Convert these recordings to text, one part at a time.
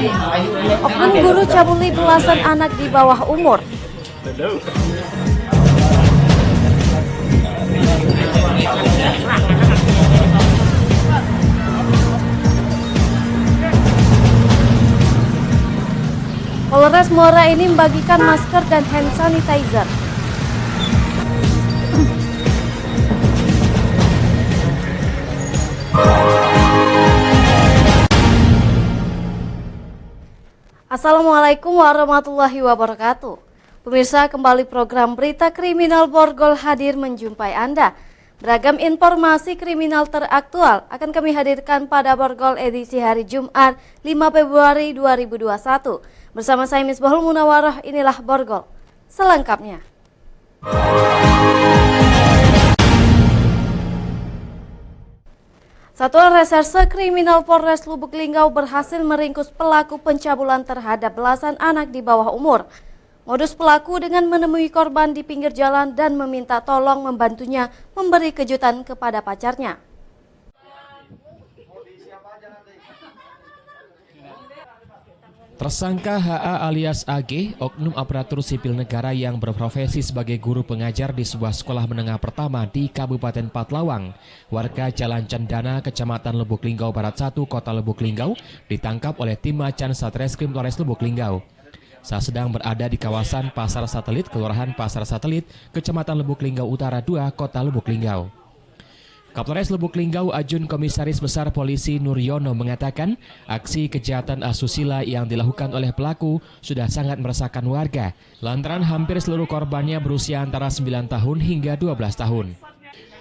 Oknum guru cabuli belasan anak di bawah umur. Polres Muara ini membagikan masker dan hand sanitizer. Assalamualaikum warahmatullahi wabarakatuh. Pemirsa, kembali program Berita Kriminal Borgol hadir menjumpai Anda. Beragam informasi kriminal teraktual akan kami hadirkan pada Borgol edisi hari Jumat 5 Februari 2021. Bersama saya Misbahul Munawarah, inilah Borgol selengkapnya. Satuan Reserse Kriminal Polres Lubuk Linggau berhasil meringkus pelaku pencabulan terhadap belasan anak di bawah umur. Modus pelaku dengan menemui korban di pinggir jalan dan meminta tolong membantunya memberi kejutan kepada pacarnya. Tersangka HA alias AG, oknum aparatur sipil negara yang berprofesi sebagai guru pengajar di sebuah sekolah menengah pertama di Kabupaten Patlawang, warga Jalan Cendana, Kecamatan Lubuk Linggau Barat 1, Kota Lubuk Linggau, ditangkap oleh tim Macan Satreskrim Polres Lubuk Linggau. Saat sedang berada di kawasan Pasar Satelit, Kelurahan Pasar Satelit, Kecamatan Lubuk Linggau Utara 2, Kota Lubuk Linggau. Kapolres Lubuk Linggau Ajun Komisaris Besar Polisi Nuryono mengatakan aksi kejahatan asusila yang dilakukan oleh pelaku sudah sangat meresahkan warga lantaran hampir seluruh korbannya berusia antara 9 tahun hingga 12 tahun.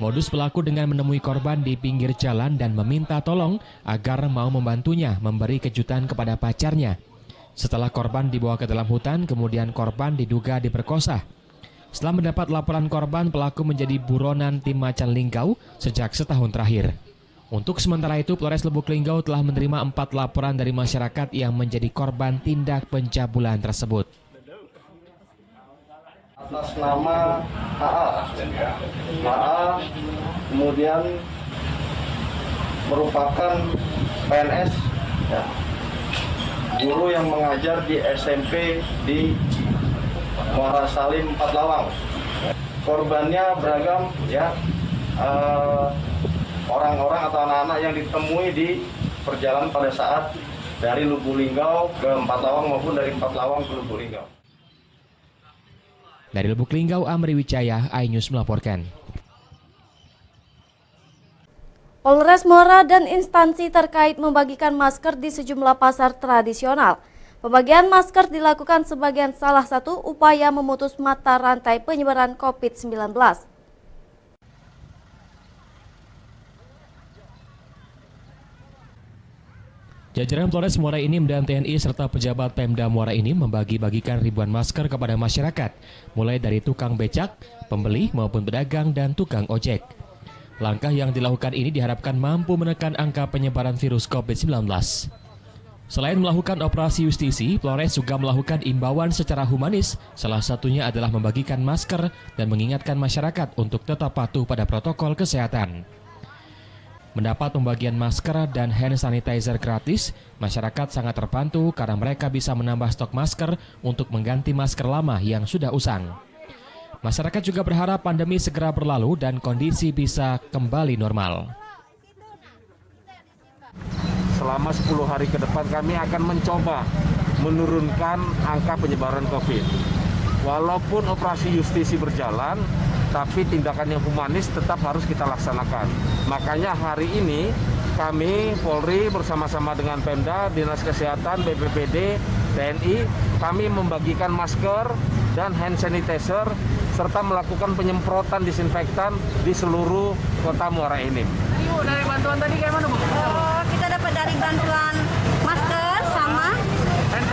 Modus pelaku dengan menemui korban di pinggir jalan dan meminta tolong agar mau membantunya memberi kejutan kepada pacarnya. Setelah korban dibawa ke dalam hutan, kemudian korban diduga diperkosa. Setelah mendapat laporan korban, pelaku menjadi buronan tim Macan Linggau sejak setahun terakhir. Untuk sementara itu, Polres Lubuk Linggau telah menerima 4 laporan dari masyarakat yang menjadi korban tindak pencabulan tersebut. Atas nama HA kemudian merupakan PNS, ya, guru yang mengajar di SMP di Muara Salim, Patlawang. Korbannya beragam, ya, orang-orang atau anak-anak yang ditemui di perjalanan pada saat dari Lubuk Linggau ke Patlawang maupun dari Patlawang ke Lubuk Linggau. Dari Lubuk Linggau, Amri Wijaya, iNews melaporkan. Polres Muara dan instansi terkait membagikan masker di sejumlah pasar tradisional. Pembagian masker dilakukan sebagai salah satu upaya memutus mata rantai penyebaran COVID-19. Jajaran Polres Muara Enim dan TNI serta pejabat Pemda Muara Enim membagi-bagikan ribuan masker kepada masyarakat, mulai dari tukang becak, pembeli maupun pedagang dan tukang ojek. Langkah yang dilakukan ini diharapkan mampu menekan angka penyebaran virus COVID-19. Selain melakukan operasi justisi, Polres juga melakukan imbauan secara humanis, salah satunya adalah membagikan masker dan mengingatkan masyarakat untuk tetap patuh pada protokol kesehatan. Mendapat pembagian masker dan hand sanitizer gratis, masyarakat sangat terbantu karena mereka bisa menambah stok masker untuk mengganti masker lama yang sudah usang. Masyarakat juga berharap pandemi segera berlalu dan kondisi bisa kembali normal. Selama 10 hari ke depan kami akan mencoba menurunkan angka penyebaran COVID. Walaupun operasi justisi berjalan, tapi tindakan yang humanis tetap harus kita laksanakan. Makanya hari ini kami Polri bersama-sama dengan Pemda, Dinas Kesehatan, BPBD, TNI, kami membagikan masker dan hand sanitizer serta melakukan penyemprotan disinfektan di seluruh kota Muara Enim. Ibu, dari bantuan tadi kayak mana, Bu? Oh, kita dapat dari bantuan masker sama Hand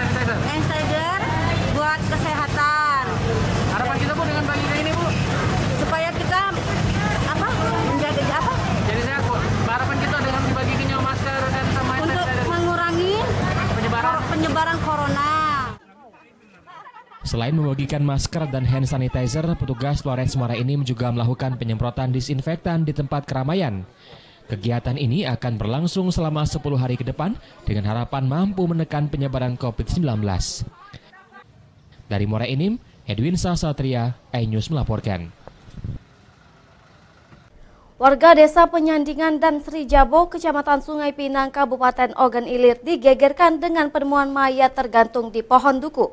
sanitizer buat kesehatan. Harapan kita, Bu, dengan bagian ini, Bu? Supaya kita menjaga apa? Jadi sehat, Bu. Harapan kita dengan dibagikannya masker dan sama hand Untuk sanitizer mengurangi penyebaran corona. Selain membagikan masker dan hand sanitizer, petugas Polres Muara Enim juga melakukan penyemprotan disinfektan di tempat keramaian. Kegiatan ini akan berlangsung selama 10 hari ke depan dengan harapan mampu menekan penyebaran COVID-19. Dari Muara Enim, Edwin Sasatria, iNews melaporkan. Warga Desa Penyandingan dan Sri Jabo, Kecamatan Sungai Pinang, Kabupaten Ogan Ilir digegerkan dengan penemuan mayat tergantung di pohon duku.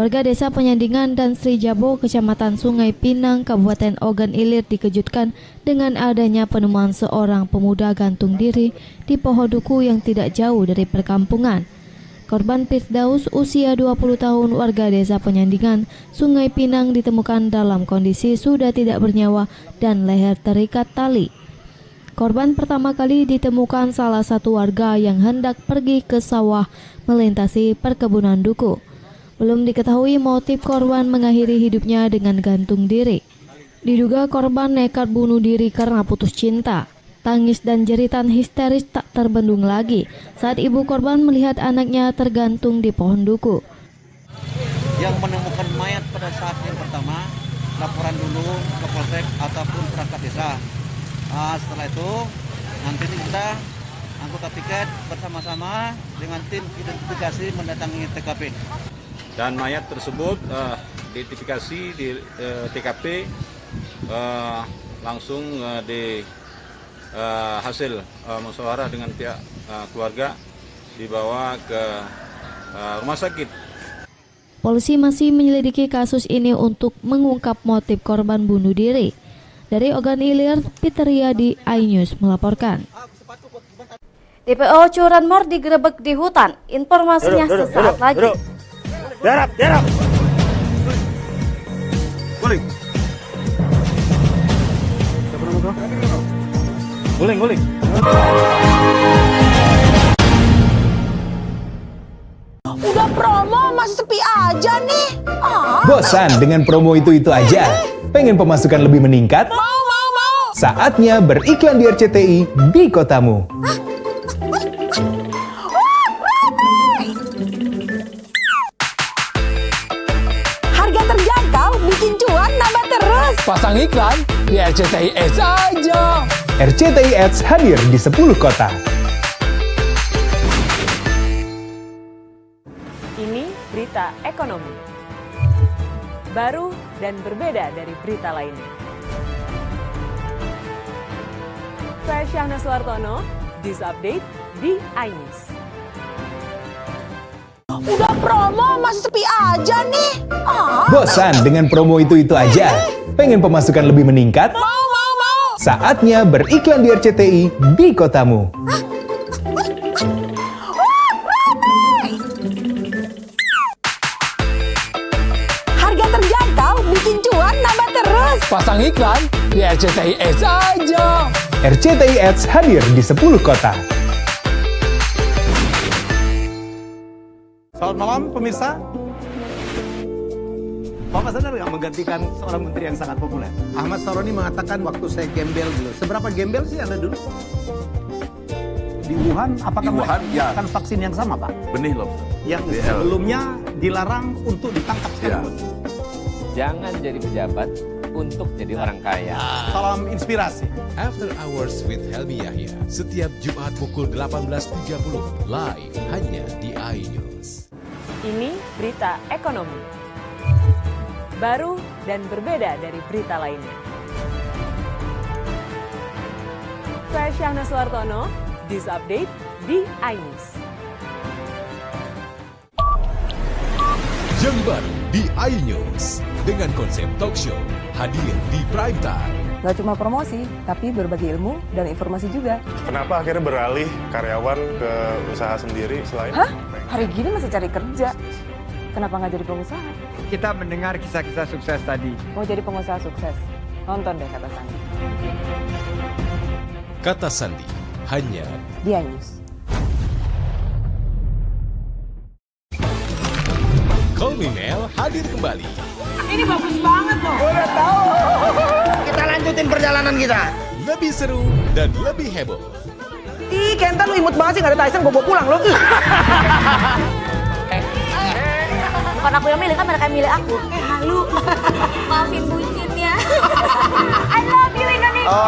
Warga Desa Penyandingan dan Sri Jabo, Kecamatan Sungai Pinang, Kabupaten Ogan Ilir dikejutkan dengan adanya penemuan seorang pemuda gantung diri di pohon duku yang tidak jauh dari perkampungan. Korban Firdaus usia 20 tahun warga Desa Penyandingan, Sungai Pinang ditemukan dalam kondisi sudah tidak bernyawa dan leher terikat tali. Korban pertama kali ditemukan salah satu warga yang hendak pergi ke sawah melintasi perkebunan duku. Belum diketahui motif korban mengakhiri hidupnya dengan gantung diri. Diduga korban nekat bunuh diri karena putus cinta. Tangis dan jeritan histeris tak terbendung lagi saat ibu korban melihat anaknya tergantung di pohon duku. Yang menemukan mayat pada saat yang pertama, laporan dulu ke polsek ataupun perangkat desa. Setelah itu, nanti kita anggota tiket bersama-sama dengan tim identifikasi mendatangi TKP. Dan mayat tersebut diidentifikasi di TKP langsung di hasil musyawarah dengan pihak keluarga dibawa ke rumah sakit. Polisi masih menyelidiki kasus ini untuk mengungkap motif korban bunuh diri. Dari Ogan Ilir, Peter Yadi, iNews melaporkan. DPO Curanmor digerebek di hutan. Informasinya sesaat lagi. Derap. Guling. Guling. Udah promo masih sepi aja nih. Bosan dengan promo itu aja? Pengen pemasukan lebih meningkat? Mau. Saatnya beriklan di RCTI di kotamu. Harga terjangkau, bikin cuan nambah terus. Pasang iklan di RCTI Ads aja. RCTI Ads hadir di 10 kota. Ini berita ekonomi. Baru dan berbeda dari berita lainnya. Saya Syahna Suartono, This Update di iNews. Udah promo masih sepi aja nih. Bosan dengan promo itu aja? Pengen pemasukan lebih meningkat? Mau. Saatnya beriklan di RCTI di kotamu. Harga terjangkau, bikin cuan nambah terus. Pasang iklan di RCTI Ads aja. RCTI Ads hadir di 10 kota. Selamat malam pemirsa. Bapak sadar nggak menggantikan seorang menteri yang sangat populer? Ahmad Saroni mengatakan waktu saya gembel dulu. Seberapa gembel sih Anda dulu? Di Wuhan, apakah melakukan vaksin yang sama, Pak? Benih lobster. Yang sebelumnya dilarang untuk ditangkap sekarang. Jangan jadi pejabat untuk jadi orang kaya. Salam inspirasi. After Hours with Helmi Yahya, setiap Jumat pukul 18.30, live hanya di iNews. Ini berita ekonomi. Baru dan berbeda dari berita lainnya. Saya Syahna Suartono, This Update di iNews. Jember di iNews dengan konsep talk show hadir di prime time. Gak cuma promosi, tapi berbagi ilmu dan informasi juga. Kenapa akhirnya beralih karyawan ke usaha sendiri selain? Hah? Hari gini masih cari kerja. Kenapa nggak jadi pengusaha? Kita mendengar kisah-kisah sukses tadi. Mau jadi pengusaha sukses? Nonton deh Kata Sandi. Kata Sandi, hanya di iNews. Call Me Mel hadir kembali. Ini bagus banget loh. Udah tahu. Kita lanjutin perjalanan kita. Lebih seru dan lebih heboh. Ih, Kenta lu imut banget sih, nggak ada Tyson, gue bawa pulang lo. Bukan aku yang milih, kan mereka yang milih aku. Halu. Maafin bucinnya. I love you Indonesia.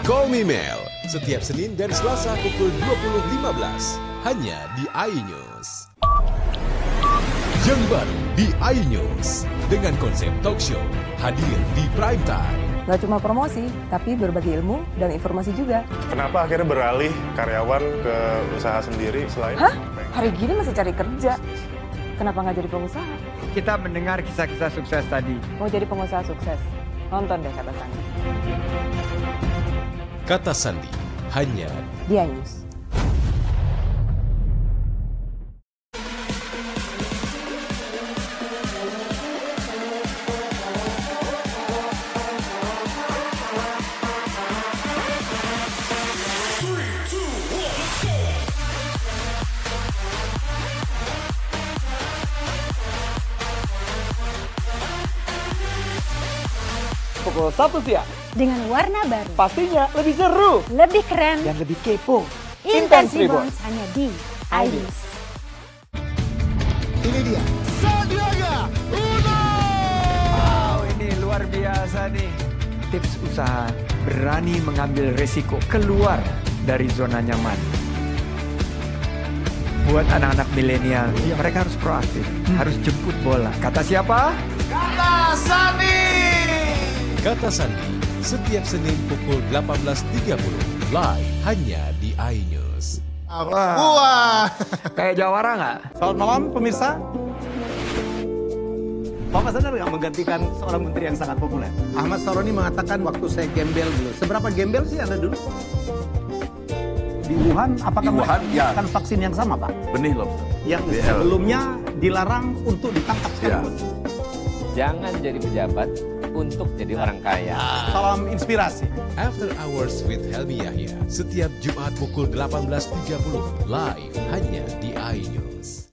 Call Me Mel, setiap Senin dan Selasa pukul 20.15 hanya di iNews. Yang baru di iNews dengan konsep talk show hadir di prime time. Gak cuma promosi, tapi berbagi ilmu dan informasi juga. Kenapa akhirnya beralih karyawan ke usaha sendiri selain? Hah? Hari gini masih cari kerja. Kenapa nggak jadi pengusaha? Kita mendengar kisah-kisah sukses tadi. Mau jadi pengusaha sukses? Nonton deh Kata Sandi. Kata Sandi hanya di iNews. Pukul 1 siang. Dengan warna baru, Pastinya lebih seru lebih keren, dan lebih kepo. Intense Reborns hanya di iNews. Ini dia. Sandiaga Uno. Wow, ini luar biasa nih. Tips usaha, berani mengambil resiko, keluar dari zona nyaman. Buat anak-anak milenial, mereka harus proaktif, harus jemput bola. Kata siapa? Kata Sandi. Kata Sandi setiap Senin pukul 18.30 live hanya di iNews. Wah. Kayak jawara nggak? Selamat malam pemirsa. Bapak sadar nggak menggantikan seorang menteri yang sangat populer? Ahmad Saroni mengatakan waktu saya gembel dulu. Seberapa gembel sih Anda dulu? Di Wuhan, apakah menggunakan vaksin yang sama, Pak? Benih lobster. Yang sebelumnya dilarang untuk ditangkap sekarang. Jangan jadi pejabat untuk jadi orang kaya. Salam inspirasi. After Hours with Helmi Yahya setiap Jumat pukul 18.30 live hanya di iNews.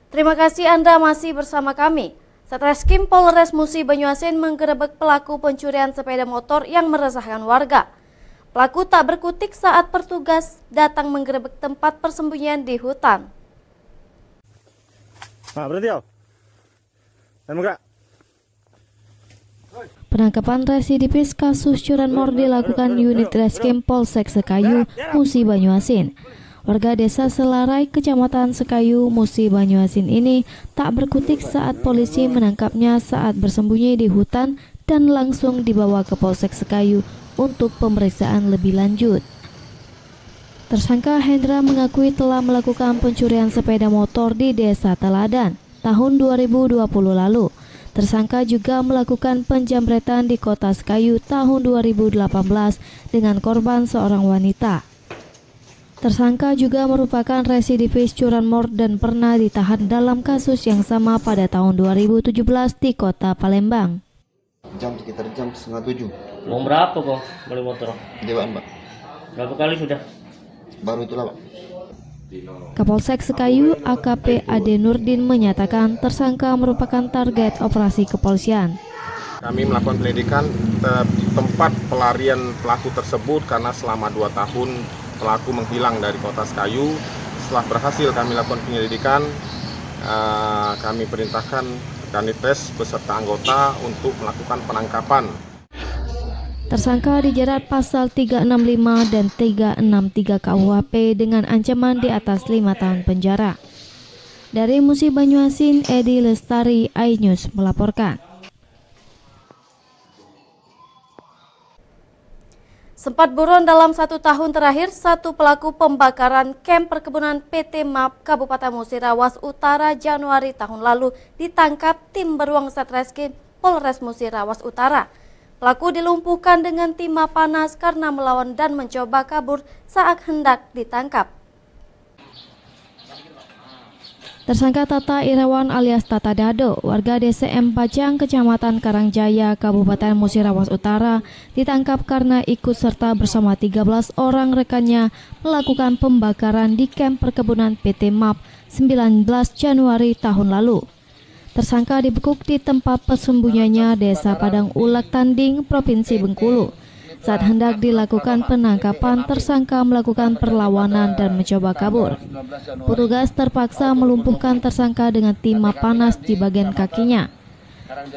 Terima kasih Anda masih bersama kami. Satreskrim Polres Musi Banyuasin menggerebek pelaku pencurian sepeda motor yang meresahkan warga. Pelaku tak berkutik saat petugas datang menggerebek tempat persembunyian di hutan. Nah, berarti ya. Dan muka. Penangkapan residivis kasus curanmor dilakukan unit Reskrim Polsek Sekayu, Musi Banyuasin. Warga desa Selarai, Kecamatan Sekayu, Musi Banyuasin ini tak berkutik saat polisi menangkapnya saat bersembunyi di hutan dan langsung dibawa ke Polsek Sekayu untuk pemeriksaan lebih lanjut. Tersangka Hendra mengakui telah melakukan pencurian sepeda motor di Desa Teladan tahun 2020 lalu. Tersangka juga melakukan penjamretan di Kota Sekayu tahun 2018 dengan korban seorang wanita. Tersangka juga merupakan residivis curanmor dan pernah ditahan dalam kasus yang sama pada tahun 2017 di Kota Palembang. Sekitar jam 6:30. Mau berapa kok beli motor? Dewaan, Pak. Berapa kali sudah? Baru itulah, Pak. Kapolsek Sekayu AKP Ade Nurdin menyatakan tersangka merupakan target operasi kepolisian. Kami melakukan penyelidikan tempat pelarian pelaku tersebut karena selama 2 tahun pelaku menghilang dari Kota Sekayu. Setelah berhasil kami lakukan penyelidikan, kami perintahkan Kanites beserta anggota untuk melakukan penangkapan. Tersangka dijerat pasal 365 dan 363 KUHP dengan ancaman di atas 5 tahun penjara. Dari Musi Banyuasin, Edi Lestari, iNews melaporkan. Sempat buron dalam 1 tahun terakhir, 1 pelaku pembakaran kamp perkebunan PT MAP Kabupaten Musirawas Utara Januari tahun lalu ditangkap tim beruang Satreskrim Polres Musirawas Utara. Pelaku dilumpuhkan dengan timah panas karena melawan dan mencoba kabur saat hendak ditangkap. Tersangka Tata Irawan alias Tata Dado, warga desa Bajang, Kecamatan Karangjaya, Kabupaten Musirawas Utara, ditangkap karena ikut serta bersama 13 orang rekannya melakukan pembakaran di kamp perkebunan PT MAP 19 Januari tahun lalu. Tersangka dibekuk di tempat persembunyiannya Desa Padang Ulak Tanding, Provinsi Bengkulu. Saat hendak dilakukan penangkapan, tersangka melakukan perlawanan dan mencoba kabur. Petugas terpaksa melumpuhkan tersangka dengan timah panas di bagian kakinya.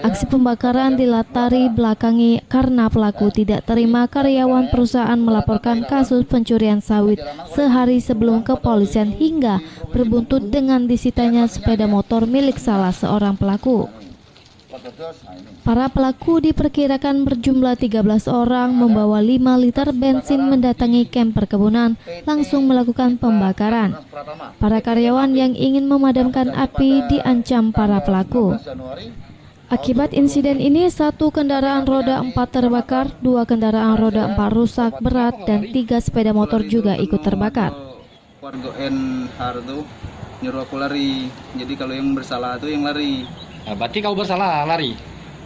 Aksi pembakaran dilatari belakangi karena pelaku tidak terima karyawan perusahaan melaporkan kasus pencurian sawit sehari sebelum kepolisian hingga berbuntut dengan disitanya sepeda motor milik salah seorang pelaku. Para pelaku diperkirakan berjumlah 13 orang membawa 5 liter bensin mendatangi kamp perkebunan langsung melakukan pembakaran. Para karyawan yang ingin memadamkan api diancam para pelaku. Akibat insiden ini, 1 kendaraan roda 4 terbakar, 2 kendaraan roda 4 rusak berat, dan 3 sepeda motor juga ikut terbakar. Warga NHR tuh nyuruh aku lari, jadi kalau yang bersalah itu yang lari. Nah, berarti kau bersalah lari?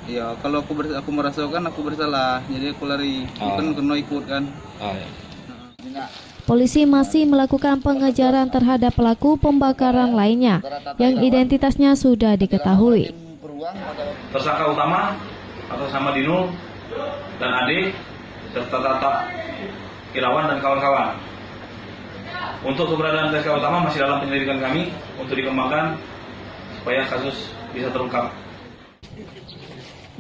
Iya, kalau aku merasakan aku bersalah, jadi aku lari. Bukan kena ikut kan. Polisi masih melakukan pengejaran terhadap pelaku pembakaran lainnya yang identitasnya sudah diketahui. Tersangka utama atas nama Dinul dan Ade serta Tata Irawan dan kawan-kawan. Untuk keberadaan tersangka utama masih dalam penyelidikan kami untuk dikembangkan supaya kasus bisa terungkap.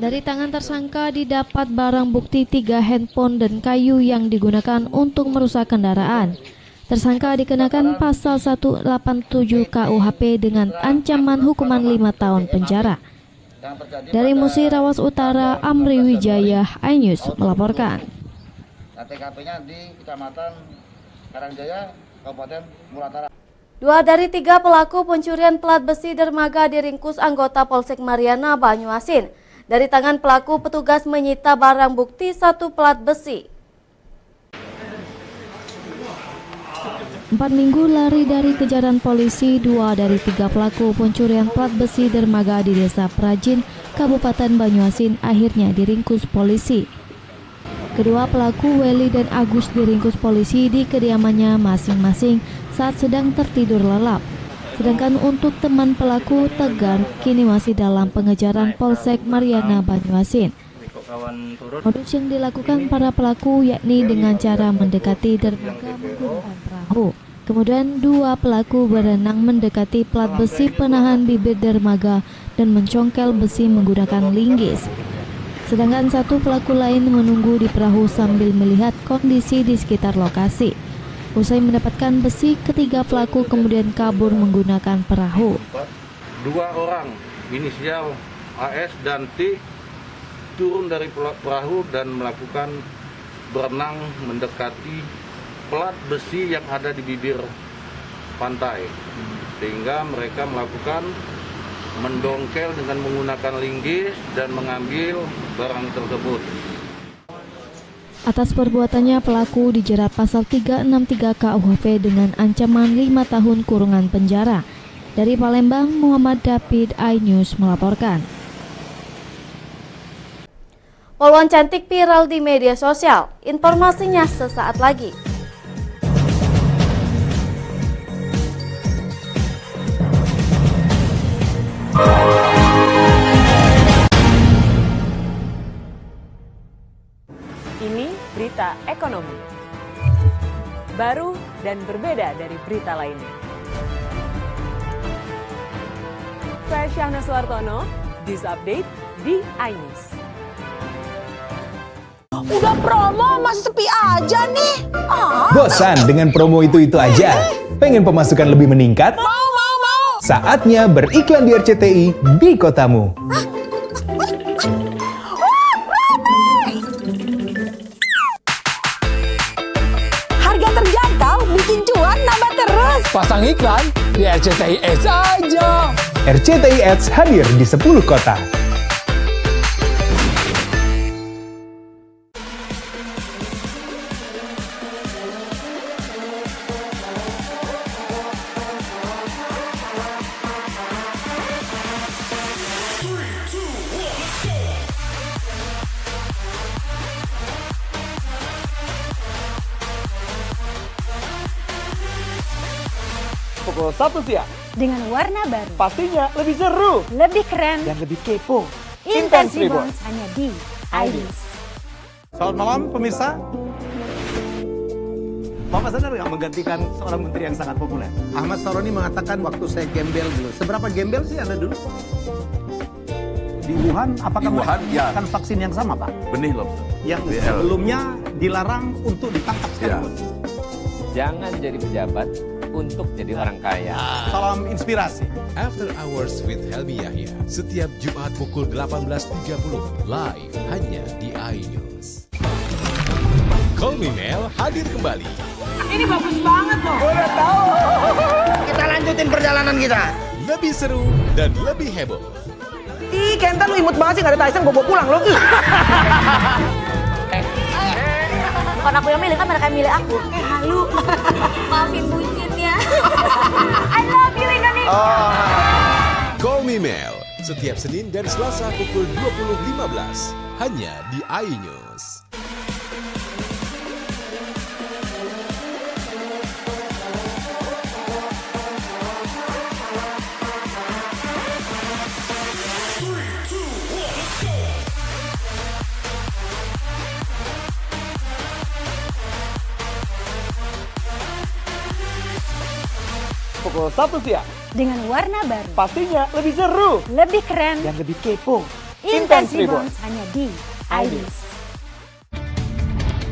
Dari tangan tersangka didapat barang bukti 3 handphone dan kayu yang digunakan untuk merusak kendaraan. Tersangka dikenakan pasal 187 KUHP dengan ancaman hukuman 5 tahun penjara. Dari Musirawas Utara, Amri Wijaya, iNews melaporkan. TKP-nya di Kecamatan Karangjaya, Kabupaten Muratara. 2 dari 3 pelaku pencurian plat besi dermaga diringkus anggota Polsek Mariana, Banyuasin. Dari tangan pelaku, petugas menyita barang bukti 1 plat besi. 4 minggu lari dari kejaran polisi, 2 dari 3 pelaku pencurian plat besi dermaga di Desa Prajin, Kabupaten Banyuasin akhirnya diringkus polisi. Kedua pelaku, Weli dan Agus, diringkus polisi di kediamannya masing-masing saat sedang tertidur lelap. Sedangkan untuk teman pelaku, Tegar, kini masih dalam pengejaran Polsek Mariana, Banyuasin. Modus yang dilakukan para pelaku yakni dengan cara mendekati dermaga menggunakan perahu. Kemudian 2 pelaku berenang mendekati plat besi penahan bibir dermaga dan mencongkel besi menggunakan linggis. Sedangkan 1 pelaku lain menunggu di perahu sambil melihat kondisi di sekitar lokasi. Usai mendapatkan besi, ketiga pelaku kemudian kabur menggunakan perahu. 2 orang inisial AS dan T turun dari perahu dan melakukan berenang mendekati plat besi yang ada di bibir pantai, sehingga mereka melakukan mendongkel dengan menggunakan linggis dan mengambil barang tersebut. Atas perbuatannya, pelaku dijerat pasal 363 KUHP dengan ancaman 5 tahun kurungan penjara. Dari Palembang, Muhammad David, iNews melaporkan. Poluan cantik viral di media sosial. Informasinya sesaat lagi. Ini berita ekonomi. Baru dan berbeda dari berita lainnya. Saya Syahna Suartono, This Update di iNews. Udah promo masih sepi aja nih. Bosan dengan promo itu aja? Pengen pemasukan lebih meningkat? Mau. Saatnya beriklan di RCTI di kotamu. Harga terjangkau, bikin cuan nambah terus. Pasang iklan di RCTI Ads aja. RCTI Ads hadir di 10 kota. Pukul 1 siang. Dengan warna baru. Pastinya lebih seru. Lebih keren. Dan lebih kepo. Intense Rebounds hanya di iNews. Selamat malam pemirsa. Bapak sadar nggak menggantikan seorang menteri yang sangat populer? Ahmad Saroni mengatakan waktu saya gembel dulu. Seberapa gembel sih Anda dulu? Di Wuhan, apakah melakukan vaksin yang sama, Pak? Benih lobster. Yang sebelumnya dilarang untuk ditangkap sekarang. Jangan jadi pejabat untuk jadi orang kaya. Salam inspirasi. After Hours with Helmi Yahya, setiap Jumat pukul 18.30, live hanya di iNews. Call Me Mel hadir kembali. Ini bagus banget loh. Udah tahu. Kita lanjutin perjalanan kita. Lebih seru dan lebih heboh. Ih, Kenta lu imut banget sih, gak ada Tyson, gue bawa pulang lo. Bukan aku yang milih, kan mereka yang milih aku. Halu. Maafin bucin ya. I love you Indonesia. Call Me Mel, setiap Senin dan Selasa pukul 20.15, hanya di iNews. Pukul 1 siang. Dengan warna baru. Pastinya lebih seru. Lebih keren. Dan lebih kepo. Intense Reborn hanya di iNews.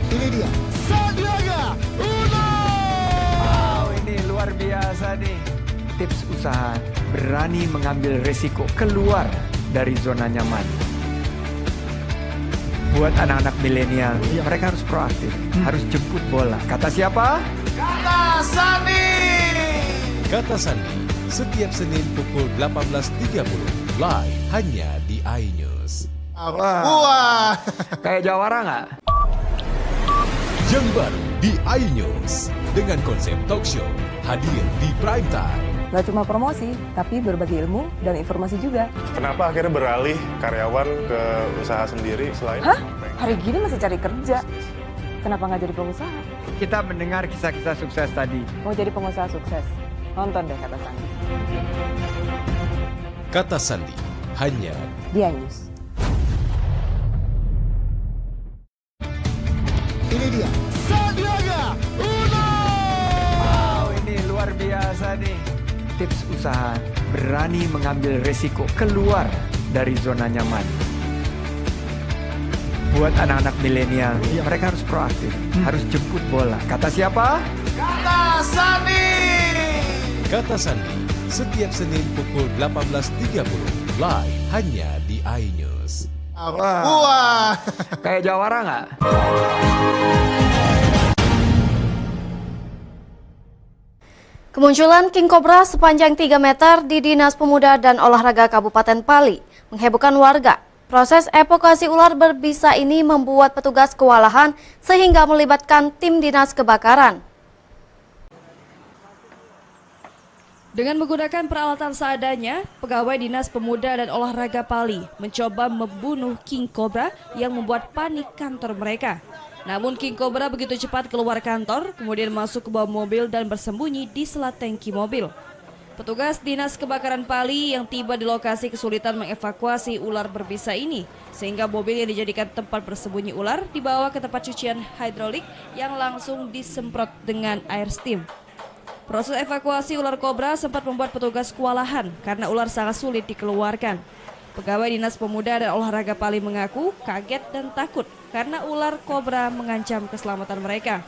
Ini dia. Sandiaga Uno. Wow, ini luar biasa nih. Tips usaha berani mengambil resiko keluar dari zona nyaman. Buat anak-anak milenial, mereka harus proaktif, harus jemput bola. Kata siapa? Kata Sandi. Kata Sandi, setiap Senin pukul 18.30, live hanya di iNews. Wah, kayak Jawara nggak? Yang baru di iNews, dengan konsep talk show, hadir di prime time. Gak cuma promosi, tapi berbagi ilmu dan informasi juga. Kenapa akhirnya beralih karyawan ke usaha sendiri selain? Hah? Hari gini masih cari kerja. Kenapa nggak jadi pengusaha? Kita mendengar kisah-kisah sukses tadi. Mau jadi pengusaha sukses? Nonton deh Kata Sandi. Kata Sandi, hanya di iNews. Ini dia. Sandiaga Uno. Wow, ini luar biasa nih. Tips usaha berani mengambil resiko keluar dari zona nyaman. Buat anak-anak milenial, mereka harus proaktif, harus jemput bola. Kata siapa? Kata Sandi. Kata Sandi, setiap Senin pukul 18.30, live hanya di iNews. Wah, kayak Jawara nggak? Kemunculan King Cobra sepanjang 3 meter di Dinas Pemuda dan Olahraga Kabupaten Pali menghebohkan warga. Proses evakuasi ular berbisa ini membuat petugas kewalahan sehingga melibatkan tim dinas kebakaran. Dengan menggunakan peralatan seadanya, pegawai Dinas Pemuda dan Olahraga Pali mencoba membunuh King Cobra yang membuat panik kantor mereka. Namun King Cobra begitu cepat keluar kantor, kemudian masuk ke bawah mobil dan bersembunyi di sela tangki mobil. Petugas Dinas Kebakaran Pali yang tiba di lokasi kesulitan mengevakuasi ular berbisa ini, sehingga mobil yang dijadikan tempat bersembunyi ular dibawa ke tempat cucian hidrolik yang langsung disemprot dengan air steam. Proses evakuasi ular kobra sempat membuat petugas kewalahan karena ular sangat sulit dikeluarkan. Pegawai Dinas Pemuda dan Olahraga Pali mengaku kaget dan takut karena ular kobra mengancam keselamatan mereka.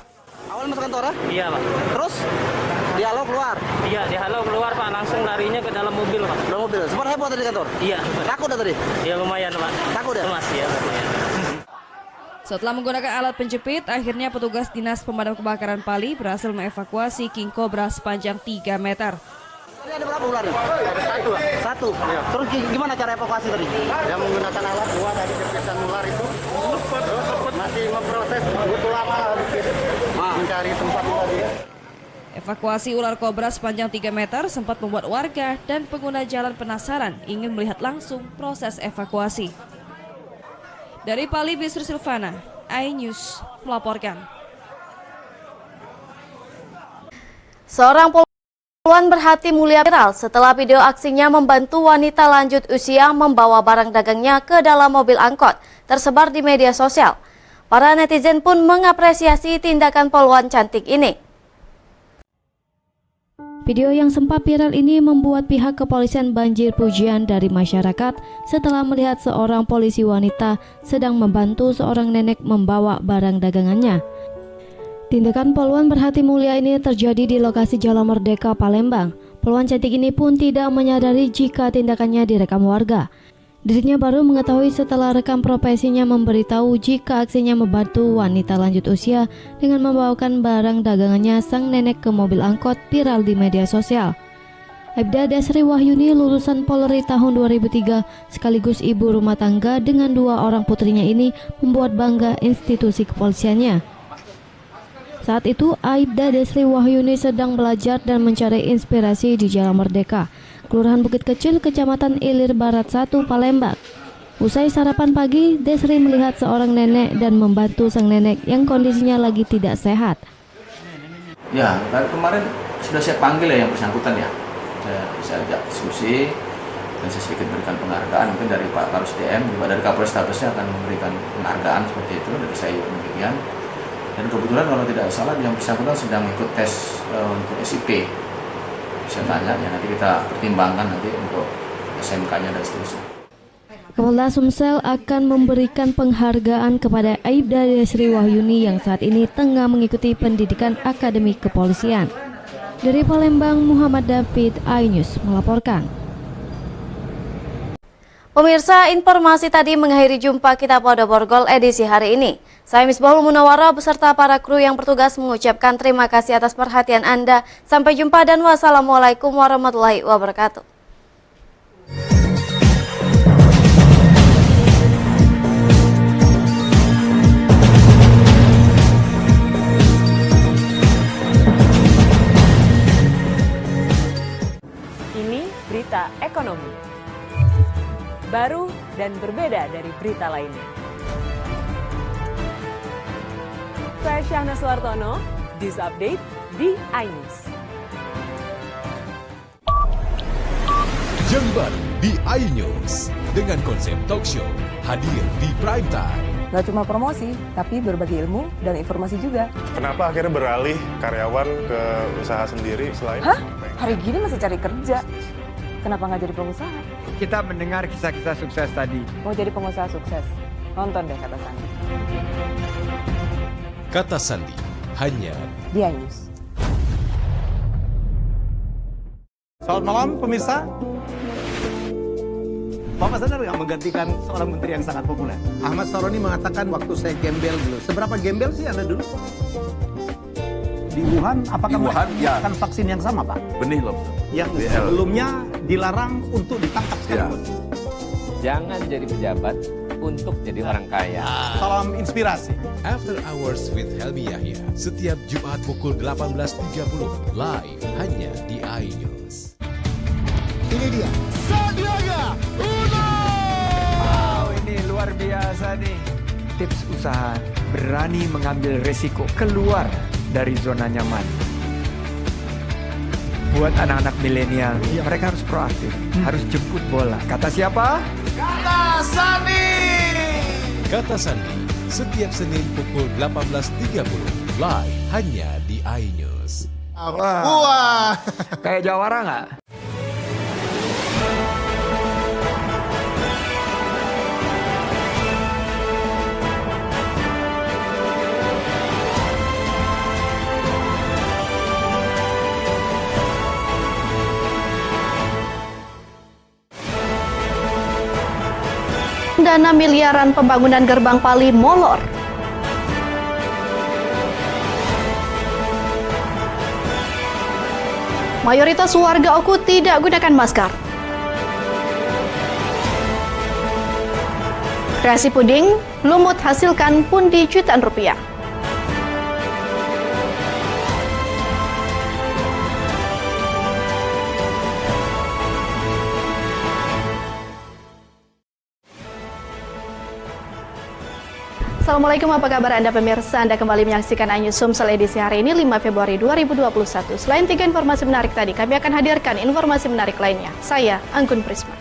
Awal masuk kantor? Iya Pak. Terus dihalau keluar? Iya dihalau keluar Pak, langsung larinya ke dalam mobil Pak. Dalam mobil? Sempat heboh tadi kantor? Iya. Takut dah tadi? Iya lumayan Pak. Takut ya? Mas ya lumayan. Setelah menggunakan alat penjepit, akhirnya petugas Dinas Pemadam Kebakaran Pali berhasil mengevakuasi King Cobra sepanjang 3 meter. Ini ada berapa ular? Satu. Ya. Terus gimana cara evakuasi tadi? Yang menggunakan alat buat tadi jepitan ular itu masih memproses, butuh lama mencari tempat ular dia. Evakuasi ular kobra sepanjang 3 meter sempat membuat warga dan pengguna jalan penasaran ingin melihat langsung proses evakuasi. Dari Pali, Bisri Silvana, iNews melaporkan. Seorang poluan berhati mulia viral setelah video aksinya membantu wanita lanjut usia membawa barang dagangnya ke dalam mobil angkot tersebar di media sosial. Para netizen pun mengapresiasi tindakan poluan cantik ini. Video yang sempat viral ini membuat pihak kepolisian banjir pujian dari masyarakat setelah melihat seorang polisi wanita sedang membantu seorang nenek membawa barang dagangannya. Tindakan poluan berhati mulia ini terjadi di lokasi Jalan Merdeka, Palembang. Poluan cantik ini pun tidak menyadari jika tindakannya direkam warga. Dirinya baru mengetahui setelah rekan profesinya memberitahu jika aksinya membantu wanita lanjut usia dengan membawakan barang dagangannya sang nenek ke mobil angkot viral di media sosial. Aibda Desri Wahyuni lulusan Polri tahun 2003 sekaligus ibu rumah tangga dengan 2 orang putrinya ini membuat bangga institusi kepolisiannya. Saat itu Aibda Desri Wahyuni sedang belajar dan mencari inspirasi di Jalan Merdeka, Kelurahan Bukit Kecil, Kecamatan Ilir Barat 1, Palembang. Usai sarapan pagi, Desri melihat seorang nenek dan membantu sang nenek yang kondisinya lagi tidak sehat. Ya, kemarin sudah saya panggil ya yang bersangkutan ya. Saya ajak diskusi dan saya sedikit berikan penghargaan mungkin dari Pak Karus DM, juga dari Kapolres Tabesnya akan memberikan penghargaan seperti itu, dari saya demikian. Dan kebetulan kalau tidak salah yang bersangkutan sedang ikut tes untuk SIP. Bisa tanya ya, nanti kita pertimbangkan nanti untuk SMK-nya dan seterusnya. Kapolda Sumsel akan memberikan penghargaan kepada Aibda Desri Wahyuni yang saat ini tengah mengikuti pendidikan akademik kepolisian. Dari Palembang, Muhammad David, iNews melaporkan. Pemirsa, informasi tadi mengakhiri jumpa kita pada Borgol edisi hari ini. Saya Misbahul Munawara beserta para kru yang bertugas mengucapkan terima kasih atas perhatian Anda. Sampai jumpa dan wassalamualaikum warahmatullahi wabarakatuh. Ini berita ekonomi. Baru dan berbeda dari berita lainnya. Saya Syahna Suartono, News Update di iNews. Yang baru di iNews dengan konsep talk show hadir di prime time. Gak cuma promosi, tapi berbagi ilmu dan informasi juga. Kenapa akhirnya beralih karyawan ke usaha sendiri selain? Hah? Hari gini masih cari kerja. Kenapa nggak jadi pengusaha? Kita mendengar kisah-kisah sukses tadi. Mau jadi pengusaha sukses? Nonton deh Kata Sandi. Kata Sandi hanya di iNews. Selamat malam pemirsa. Bapak sadar nggak menggantikan seorang menteri yang sangat populer? Ahmad Saroni mengatakan waktu saya gembel dulu. Seberapa gembel sih Anda dulu? Di Wuhan, apakah ya. akan vaksin yang sama, Pak? Benih lobster. Yang sebelumnya dilarang untuk ditangkap sekalipun. Jangan jadi pejabat untuk jadi orang kaya. Salam inspirasi. After Hours with Helmi Yahya setiap Jumat pukul 18.30 live hanya di iNews. Ini dia Sandiaga Uno. Wow, ini luar biasa nih. Tips usaha, berani mengambil resiko, keluar dari zona nyaman. Buat anak-anak milenial, mereka harus proaktif, harus jemput bola. Kata siapa? Kata Sandi. Kata Sandi setiap Senin pukul 18.30 live hanya di iNews. Wah, kayak jawara nggak? Dana miliaran pembangunan gerbang Pali molor. Mayoritas warga Oku tidak gunakan masker. Kreasi puding, lumut hasilkan pundi jutaan rupiah. Assalamualaikum, apa kabar Anda pemirsa? Anda kembali menyaksikan iNews Sumsel edisi hari ini 5 Februari 2021. Selain 3 informasi menarik tadi, kami akan hadirkan informasi menarik lainnya. Saya Anggun Prisma.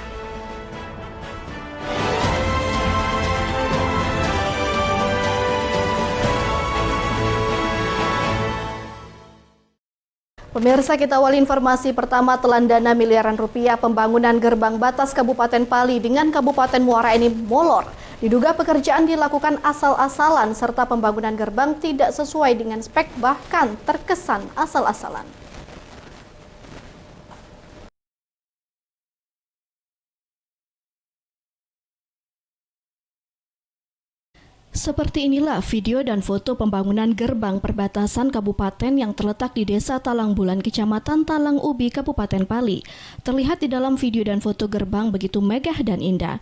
Pemirsa, kita awali informasi pertama. Telan dana miliaran rupiah pembangunan gerbang batas Kabupaten Pali dengan Kabupaten Muara Enim molor. Diduga pekerjaan dilakukan asal-asalan serta pembangunan gerbang tidak sesuai dengan spek, bahkan terkesan asal-asalan. Seperti inilah video dan foto pembangunan gerbang perbatasan kabupaten yang terletak di Desa Talang Bulan, Kecamatan Talang Ubi, Kabupaten Pali. Terlihat di dalam video dan foto gerbang begitu megah dan indah.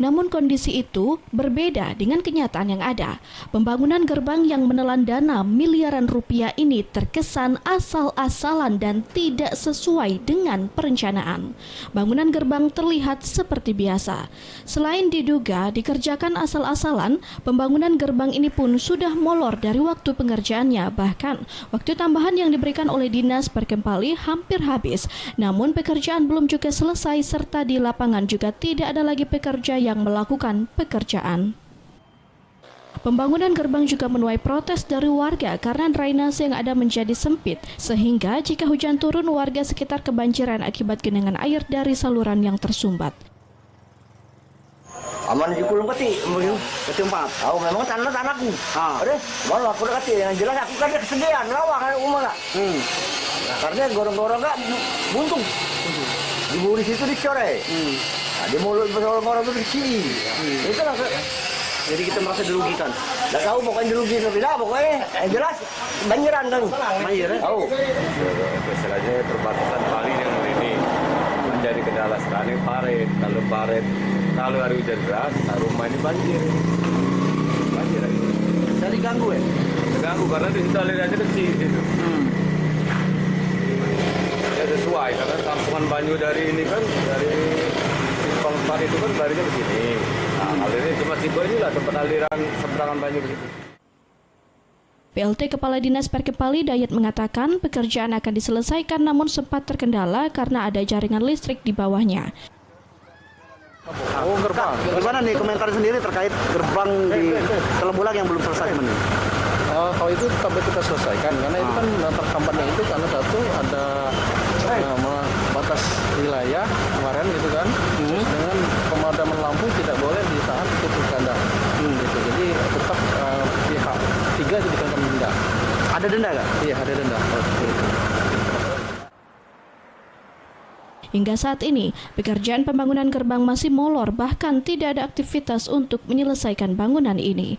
Namun kondisi itu berbeda dengan kenyataan yang ada. Pembangunan gerbang yang menelan dana miliaran rupiah ini terkesan asal-asalan dan tidak sesuai dengan perencanaan. Bangunan gerbang terlihat seperti biasa. Selain diduga dikerjakan asal-asalan, pembangunan gerbang ini pun sudah molor dari waktu pengerjaannya. Bahkan waktu tambahan yang diberikan oleh Dinas Perkempali hampir habis. Namun pekerjaan belum juga selesai serta di lapangan juga tidak ada lagi pekerja yang melakukan pekerjaan. Pembangunan gerbang juga menuai protes dari warga karena drainase yang ada menjadi sempit, sehingga jika hujan turun warga sekitar kebanjiran akibat genangan air dari saluran yang tersumbat. Aman di kulung keti, ketempat. Oh, memang tanahku. Ada, malah aku keti yang jelas aku kan kesediaan rawa kan umumnya. Nah, karena gorong-gorong gak buntung. Di bawah situ dicore. Nah, di mulut gorong-gorong itu dikiri. Itu lah. Jadi kita merasa dirugikan. Tidak tahu pokoknya dirugikan atau tidak, pokoknya yang jelas banjiran kan. Banjir ya? Tahu. Masalahnya perbatasan Pali dengan ini menjadi kendala sekali parit. Kalau hari hujan deras, rumah ini banjir. Banjir lagi. Jadi ganggu ya? Terganggu karena di situ alirannya kecil gitu. Ya sesuai karena tampungan banyu dari ini kan dari simpang Pali itu kan larinya ke sini. Nah, alirnya cuma situ inilah tempat aliran seberangan banyu ke situ. PLT Kepala Dinas Perkempali Dayat mengatakan pekerjaan akan diselesaikan namun sempat terkendala karena ada jaringan listrik di bawahnya. Oh, gerbang. Gimana nih komentar sendiri terkait gerbang di Talang yang belum selesai teman-teman? Kalau itu sampai kita selesaikan karena itu kan terhambatnya itu karena satu ada batas wilayah kemarin gitu kan, dengan pemadaman lampu tidak boleh di saat tutup kandang. Gitu. Jadi tetap pihak 3 dikenakan denda. Ada denda nggak? Iya, ada denda. Hingga saat ini, pekerjaan pembangunan gerbang masih molor, bahkan tidak ada aktivitas untuk menyelesaikan bangunan ini.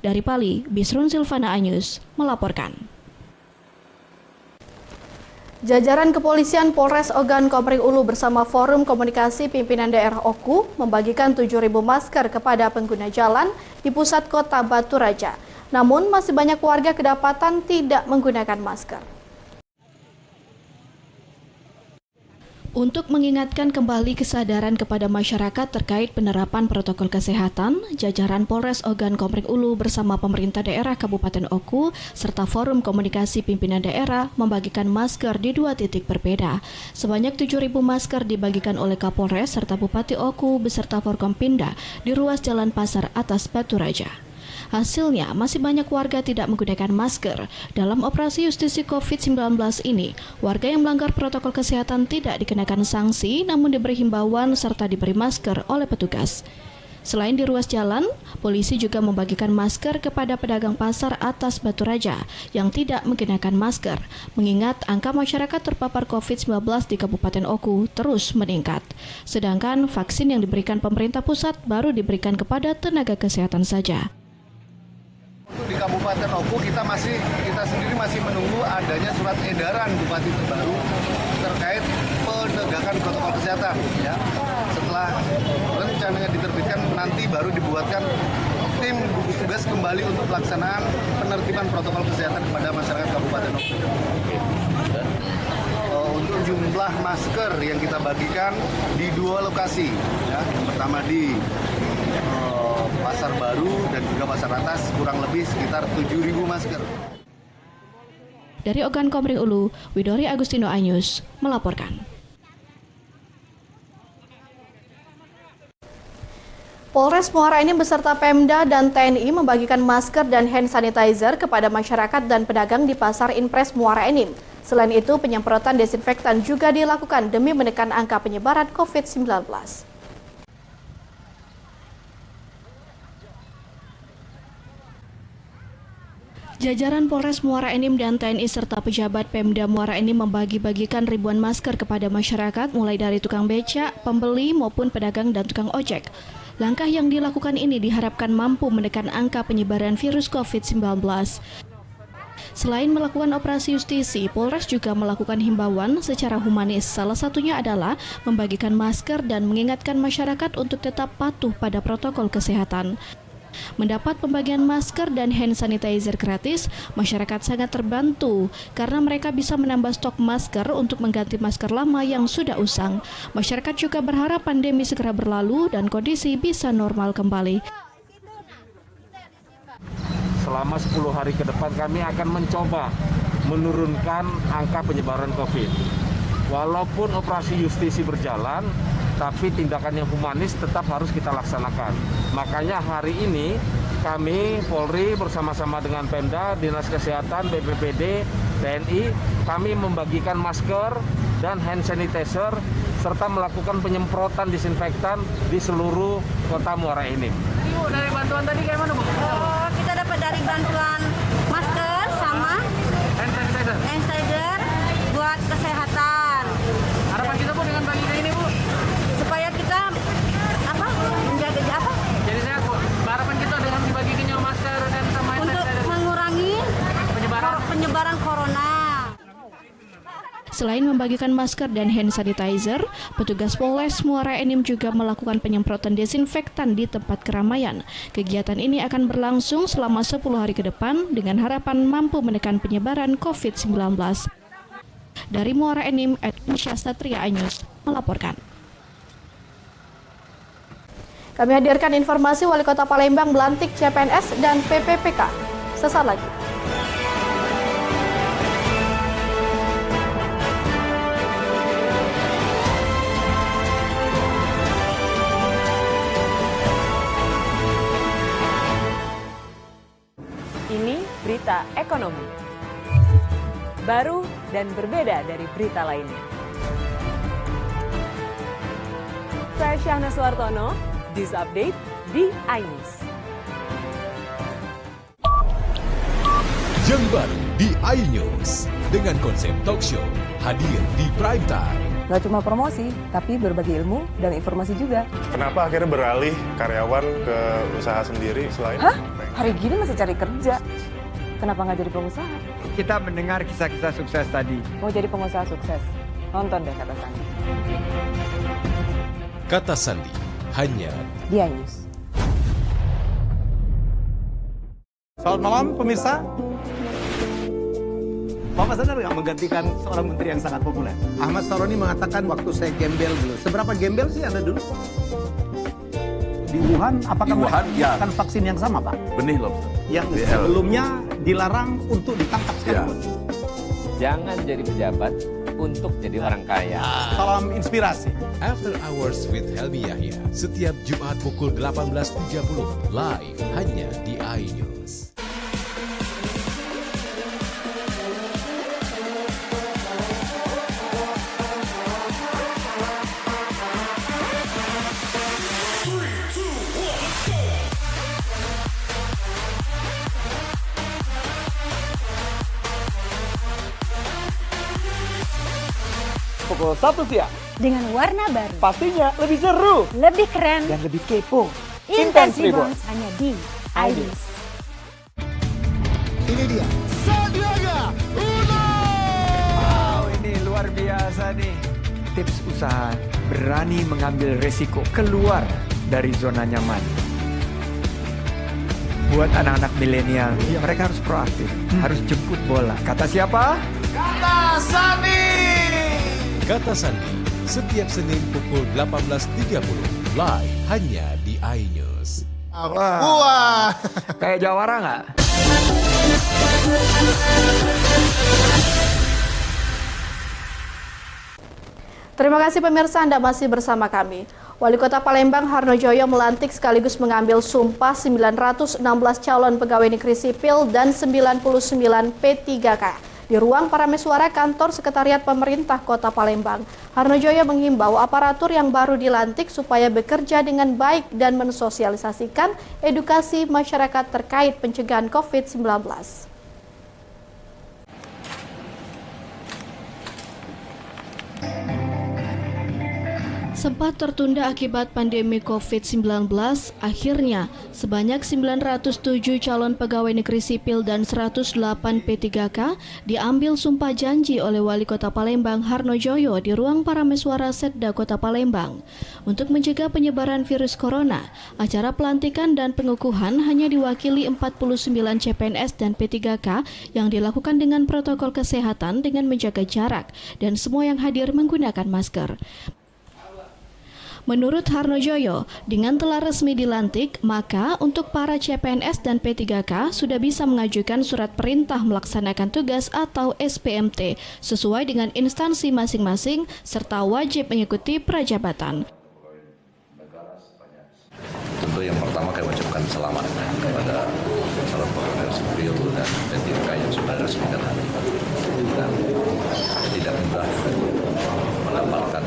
Dari Pali, Bisrun Silvana Anyus melaporkan. Jajaran Kepolisian Polres Ogan Komering Ulu bersama Forum Komunikasi Pimpinan Daerah Oku membagikan 7.000 masker kepada pengguna jalan di pusat kota Batu Raja. Namun masih banyak warga kedapatan tidak menggunakan masker. Untuk mengingatkan kembali kesadaran kepada masyarakat terkait penerapan protokol kesehatan, jajaran Polres Ogan Komering Ulu bersama pemerintah daerah Kabupaten Oku serta Forum Komunikasi Pimpinan Daerah membagikan masker di 2 titik berbeda. Sebanyak 7.000 masker dibagikan oleh Kapolres serta Bupati Oku beserta Forkompinda di ruas Jalan Pasar Atas Batu Raja. Hasilnya, masih banyak warga tidak menggunakan masker. Dalam operasi justisi COVID-19 ini, warga yang melanggar protokol kesehatan tidak dikenakan sanksi, namun diberi himbauan serta diberi masker oleh petugas. Selain di ruas jalan, polisi juga membagikan masker kepada pedagang pasar Atas Batu Raja yang tidak mengenakan masker, mengingat angka masyarakat terpapar COVID-19 di Kabupaten Oku terus meningkat. Sedangkan vaksin yang diberikan pemerintah pusat baru diberikan kepada tenaga kesehatan saja. Di Kabupaten Oku kita sendiri masih menunggu adanya surat edaran Bupati terbaru terkait penegakan protokol kesehatan. Ya. Setelah rencananya diterbitkan, nanti baru dibuatkan tim gugus tugas kembali untuk pelaksanaan penertiban protokol kesehatan kepada masyarakat Kabupaten Oku. Untuk jumlah masker yang kita bagikan di 2 lokasi, ya. Yang pertama di Pasar Baru dan juga Pasar Atas, kurang lebih sekitar 7.000 masker. Dari Ogan Komering Ulu, Widori Agustino Anyus melaporkan. Polres Muara Enim beserta Pemda dan TNI membagikan masker dan hand sanitizer kepada masyarakat dan pedagang di Pasar Impres Muara Enim. Selain itu, penyemprotan desinfektan juga dilakukan demi menekan angka penyebaran COVID-19. Jajaran Polres Muara Enim dan TNI serta pejabat Pemda Muara Enim membagi-bagikan ribuan masker kepada masyarakat mulai dari tukang becak, pembeli maupun pedagang dan tukang ojek. Langkah yang dilakukan ini diharapkan mampu menekan angka penyebaran virus COVID-19. Selain melakukan operasi justisi, Polres juga melakukan himbauan secara humanis. Salah satunya adalah membagikan masker dan mengingatkan masyarakat untuk tetap patuh pada protokol kesehatan. Mendapat pembagian masker dan hand sanitizer gratis, masyarakat sangat terbantu karena mereka bisa menambah stok masker untuk mengganti masker lama yang sudah usang. Masyarakat juga berharap pandemi segera berlalu dan kondisi bisa normal kembali. Selama 10 hari ke depan kami akan mencoba menurunkan angka penyebaran COVID. Walaupun operasi justisi berjalan, tapi tindakan yang humanis tetap harus kita laksanakan. Makanya hari ini kami Polri bersama-sama dengan Pemda, Dinas Kesehatan, BPBD, TNI, kami membagikan masker dan hand sanitizer serta melakukan penyemprotan disinfektan di seluruh kota Muara Enim. Ibu, dari bantuan tadi kayak mana, Bu? Kita dapat dari bantuan masker sama hand sanitizer buat kesehatan. Harapan kita, Bu, dengan bagian ini, Bu? Supaya kita menjaga apa? Jadi sehat, Bu. Harapan kita dengan dibagikannya masker dan sama hand Untuk sanitizer mengurangi penyebaran corona. Selain membagikan masker dan hand sanitizer, petugas Polres Muara Enim juga melakukan penyemprotan desinfektan di tempat keramaian. Kegiatan ini akan berlangsung selama 10 hari ke depan dengan harapan mampu menekan penyebaran COVID-19. Dari Muara Enim, Edwin Satria Anyus melaporkan. Kami hadirkan informasi Wali Kota Palembang melantik CPNS dan PPPK. Sesaat lagi. Ini berita ekonomi. Baru dan berbeda dari berita lainnya. Saya Syahna Suartono, News Update di iNews. Yang baru di iNews dengan konsep talk show hadir di prime time. Gak cuma promosi, tapi berbagi ilmu dan informasi juga. Kenapa akhirnya beralih karyawan ke usaha sendiri selain? Hah? Hari gini masih cari kerja. Kenapa nggak jadi pengusaha? Kita mendengar kisah-kisah sukses tadi. Mau jadi pengusaha sukses? Nonton deh Kata Sandi. Kata Sandi hanya di iNews. Selamat malam pemirsa. Bapak sadar nggak menggantikan seorang menteri yang sangat populer? Ahmad Saroni mengatakan waktu saya gembel dulu. Seberapa gembel sih Anda dulu? Di Wuhan, apakah mereka menggunakan vaksin yang sama, Pak? Benih lobster. Yang sebelumnya dilarang untuk ditangkap sekarang. Jangan jadi pejabat untuk jadi orang kaya. Salam inspirasi. After Hours with Helmi Yahya setiap Jumat pukul 18.30 live hanya di iNews. Pukul 1 siang. Dengan warna baru. Pastinya lebih seru. Lebih keren. Dan lebih kepo. Intense Reborns hanya di iNews. Ini dia. Sandiaga Uno! Wow, ini luar biasa nih. Tips usaha berani mengambil resiko keluar dari zona nyaman. Buat anak-anak milenial, mereka harus proaktif, harus jemput bola. Kata siapa? Kata Sandi. Kata Sandi setiap Senin pukul 18.30 live hanya di iNews. Wah. Kayak Jawara nggak? Terima kasih pemirsa, Anda masih bersama kami. Wali Kota Palembang Harnojoyo melantik sekaligus mengambil sumpah 916 calon pegawai negeri sipil dan 99 P3K di ruang Parameswara kantor Sekretariat Pemerintah Kota Palembang. Harnojoyo menghimbau aparatur yang baru dilantik supaya bekerja dengan baik dan mensosialisasikan edukasi masyarakat terkait pencegahan COVID-19. Sempat tertunda akibat pandemi COVID-19, akhirnya sebanyak 907 calon pegawai negeri sipil dan 108 P3K diambil sumpah janji oleh Wali Kota Palembang Harnojoyo di ruang Parameswara Setda Kota Palembang. Untuk mencegah penyebaran virus corona, acara pelantikan dan pengukuhan hanya diwakili 49 CPNS dan P3K yang dilakukan dengan protokol kesehatan dengan menjaga jarak dan semua yang hadir menggunakan masker. Menurut Harnojoyo, dengan telah resmi dilantik, maka untuk para CPNS dan P3K sudah bisa mengajukan surat perintah melaksanakan tugas atau SPMT sesuai dengan instansi masing-masing serta wajib mengikuti prajabatan. Tentu yang pertama kami ucapkan selamat kepada calon pegawai sipil dan P3K yang sudah resmikan hari ini. Dan tidak mudah mendapatkan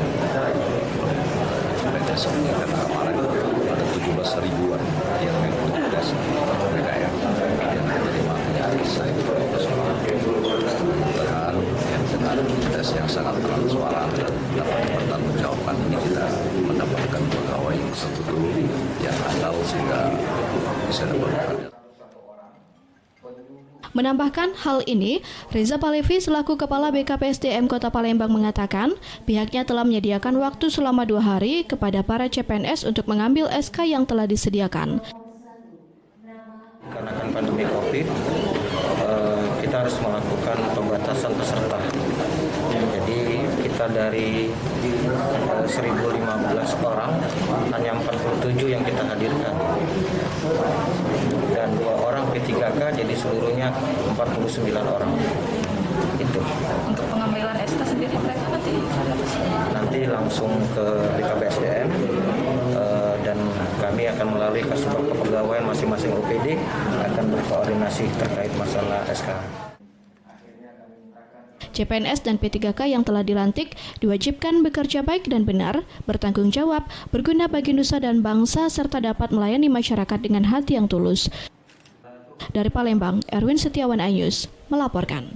karena kemarin ada 17 ribuan yang bertugas di PKM yang menerima penyakit saya mudah-mudahan yang dengan tes yang sangat transparan dan dapat dipertanggungjawabkan ini kita mendapatkan pegawai yang tertutup yang handal sehingga bisa dapat. Menambahkan hal ini, Reza Palevi selaku Kepala BKPSDM Kota Palembang mengatakan pihaknya telah menyediakan waktu selama 2 hari kepada para CPNS untuk mengambil SK yang telah disediakan. Karena kan pandemi COVID, kita harus melakukan pembatasan peserta. Jadi kita dari 1.015 orang, hanya 47 yang kita hadirkan. Dan 2 orang P3K, jadi seluruhnya 49 orang. Itu. Untuk pengambilan SK sendiri mereka nanti langsung ke BKPSDM dan kami akan melalui Kasubag Kepegawaian masing-masing OPD akan berkoordinasi terkait masalah SK. CPNS dan P3K yang telah dilantik diwajibkan bekerja baik dan benar, bertanggung jawab, berguna bagi nusa dan bangsa, serta dapat melayani masyarakat dengan hati yang tulus. Dari Palembang, Erwin Setiawan iNews melaporkan.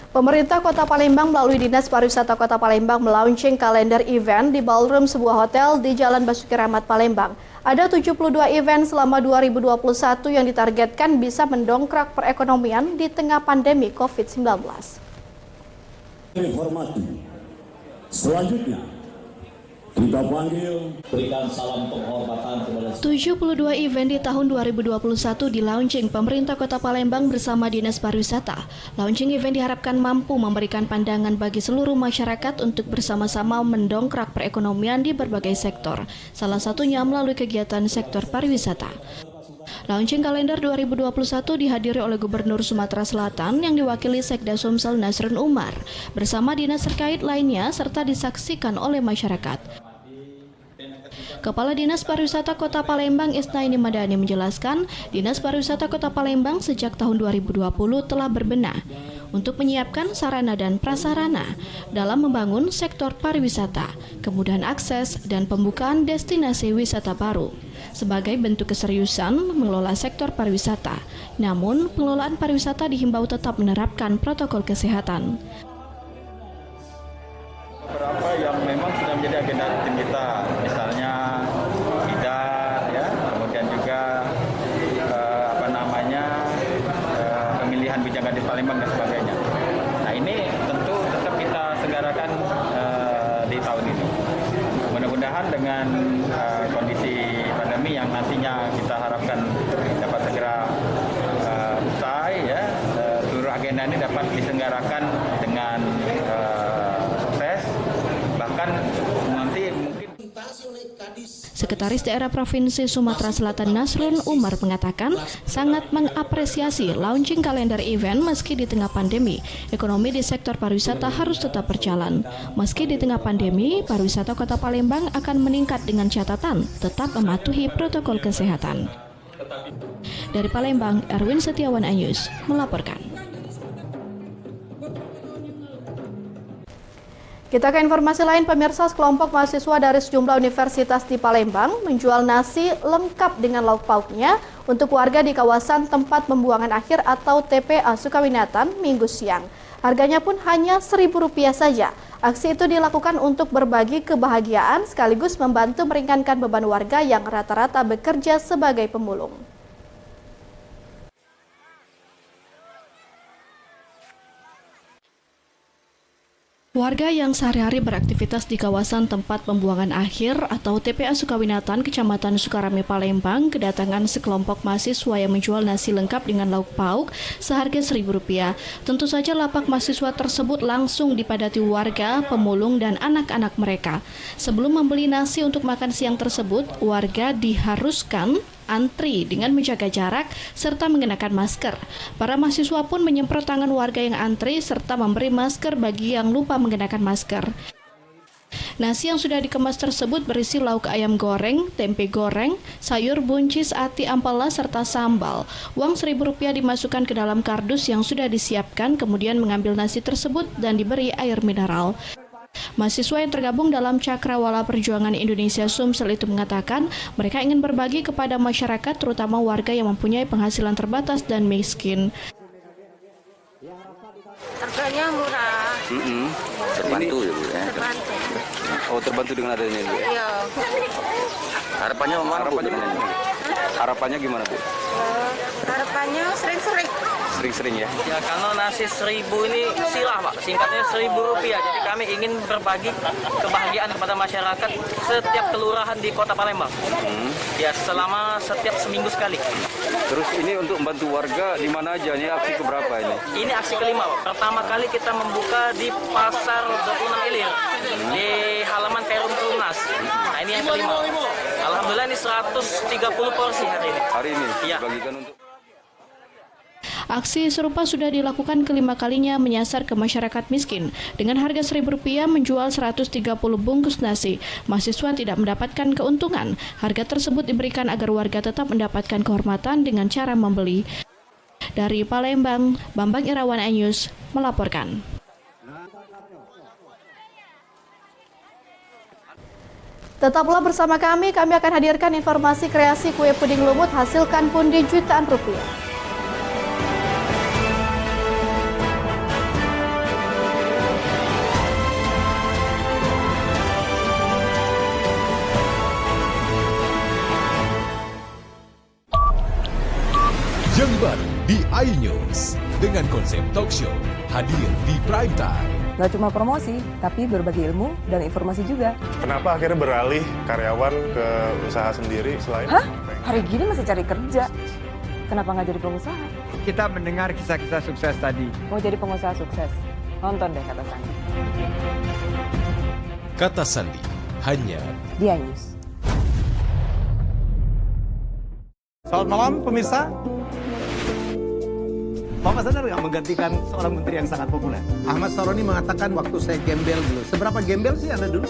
Pemerintah Kota Palembang melalui Dinas Pariwisata Kota Palembang melaunching kalender event di ballroom sebuah hotel di Jalan Basuki Rahmat Palembang. Ada 72 event selama 2021 yang ditargetkan bisa mendongkrak perekonomian di tengah pandemi COVID-19. Hormati. Selanjutnya, kita panggil berikan salam penghormatan kepada 72 event di tahun 2021 di launching pemerintah Kota Palembang bersama Dinas Pariwisata. Launching event diharapkan mampu memberikan pandangan bagi seluruh masyarakat untuk bersama-sama mendongkrak perekonomian di berbagai sektor, salah satunya melalui kegiatan sektor pariwisata. Launching kalender 2021 dihadiri oleh Gubernur Sumatera Selatan yang diwakili Sekda Sumsel Nasrun Umar bersama dinas terkait lainnya serta disaksikan oleh masyarakat. Kepala Dinas Pariwisata Kota Palembang Isnaini Madani menjelaskan, Dinas Pariwisata Kota Palembang sejak tahun 2020 telah berbenah untuk menyiapkan sarana dan prasarana dalam membangun sektor pariwisata, kemudahan akses, dan pembukaan destinasi wisata baru. Sebagai bentuk keseriusan mengelola sektor pariwisata, namun pengelolaan pariwisata dihimbau tetap menerapkan protokol kesehatan. Beberapa yang memang sudah menjadi agenda rutin kita, misalnya sidar, ya, kemudian juga pemilihan bijakan di Palembang dan sebagainya. Nah ini tentu tetap kita selenggarakan di tahun ini. Mudah-mudahan dengan kondisi pandemi yang nantinya kita harapkan dapat segera usai, ya, seluruh agenda ini dapat diselenggarakan dengan sukses, bahkan nanti mungkin Sekretaris Daerah Provinsi Sumatera Selatan Nasrun Umar mengatakan sangat mengapresiasi launching kalender event meski di tengah pandemi. Ekonomi di sektor pariwisata harus tetap berjalan. Meski di tengah pandemi, pariwisata Kota Palembang akan meningkat dengan catatan tetap mematuhi protokol kesehatan. Dari Palembang, Erwin Setiawan Anyus melaporkan. Kita ke informasi lain, pemirsa. Sekelompok mahasiswa dari sejumlah universitas di Palembang menjual nasi lengkap dengan lauk pauknya untuk warga di kawasan tempat pembuangan akhir atau TPA Sukawinatan Minggu siang. Harganya pun hanya Rp1.000 saja. Aksi itu dilakukan untuk berbagi kebahagiaan sekaligus membantu meringankan beban warga yang rata-rata bekerja sebagai pemulung. Warga yang sehari-hari beraktivitas di kawasan tempat pembuangan akhir atau TPA Sukawinatan, Kecamatan Sukarame, Palembang, kedatangan sekelompok mahasiswa yang menjual nasi lengkap dengan lauk pauk seharga Rp1.000. Tentu saja lapak mahasiswa tersebut langsung dipadati warga, pemulung, dan anak-anak mereka. Sebelum membeli nasi untuk makan siang tersebut, warga diharuskan antri dengan menjaga jarak serta mengenakan masker. Para mahasiswa pun menyemprot tangan warga yang antri serta memberi masker bagi yang lupa mengenakan masker. Nasi yang sudah dikemas tersebut berisi lauk ayam goreng, tempe goreng, sayur buncis, ati ampela, serta sambal. Uang Rp1.000 dimasukkan ke dalam kardus yang sudah disiapkan, kemudian mengambil nasi tersebut dan diberi air mineral. Mahasiswa yang tergabung dalam Cakrawala Perjuangan Indonesia Sumsel itu mengatakan mereka ingin berbagi kepada masyarakat, terutama warga yang mempunyai penghasilan terbatas dan miskin. Harganya murah. Terbantu ya Bu ya? Terbantu. Oh, terbantu dengan adanya Bu? Iya. Harapannya gimana Bu? Harapannya sering-sering. Sering-sering ya? Ya, kalau nasi 1.000 ini silah Pak, singkatnya Rp1.000. Jadi kami ingin berbagi kebahagiaan kepada masyarakat setiap kelurahan di Kota Palembang. Ya, selama setiap seminggu sekali. Terus ini untuk membantu warga di mana aja? Ini aksi keberapa ini? Ini aksi kelima Pak. Pertama kali kita membuka di Pasar 26 Ilir, di halaman Perum Perumnas. Nah, ini yang kelima. Alhamdulillah ini 130 porsi hari ini. Hari ini? Iya. Dibagikan untuk... Aksi serupa sudah dilakukan kelima kalinya menyasar ke masyarakat miskin. Dengan harga Rp1.000 menjual 130 bungkus nasi, mahasiswa tidak mendapatkan keuntungan. Harga tersebut diberikan agar warga tetap mendapatkan kehormatan dengan cara membeli. Dari Palembang, Bambang Irawan Anyus melaporkan. Tetaplah bersama kami akan hadirkan informasi kreasi kue puding lumut hasilkan pundi jutaan rupiah. Yang baru di iNews dengan konsep talk show hadir di prime time. Gak cuma promosi, tapi berbagi ilmu dan informasi juga. Kenapa akhirnya beralih karyawan ke usaha sendiri selain... Hah? Hari gini masih cari kerja. Kenapa nggak jadi pengusaha? Kita mendengar kisah-kisah sukses tadi. Mau jadi pengusaha sukses? Nonton deh Kata Sandi. Kata Sandi hanya di iNews. Selamat malam pemirsa. Bapak sadar nggak menggantikan seorang menteri yang sangat populer? Ahmad Saroni mengatakan waktu saya gembel dulu. Seberapa gembel sih Anda dulu?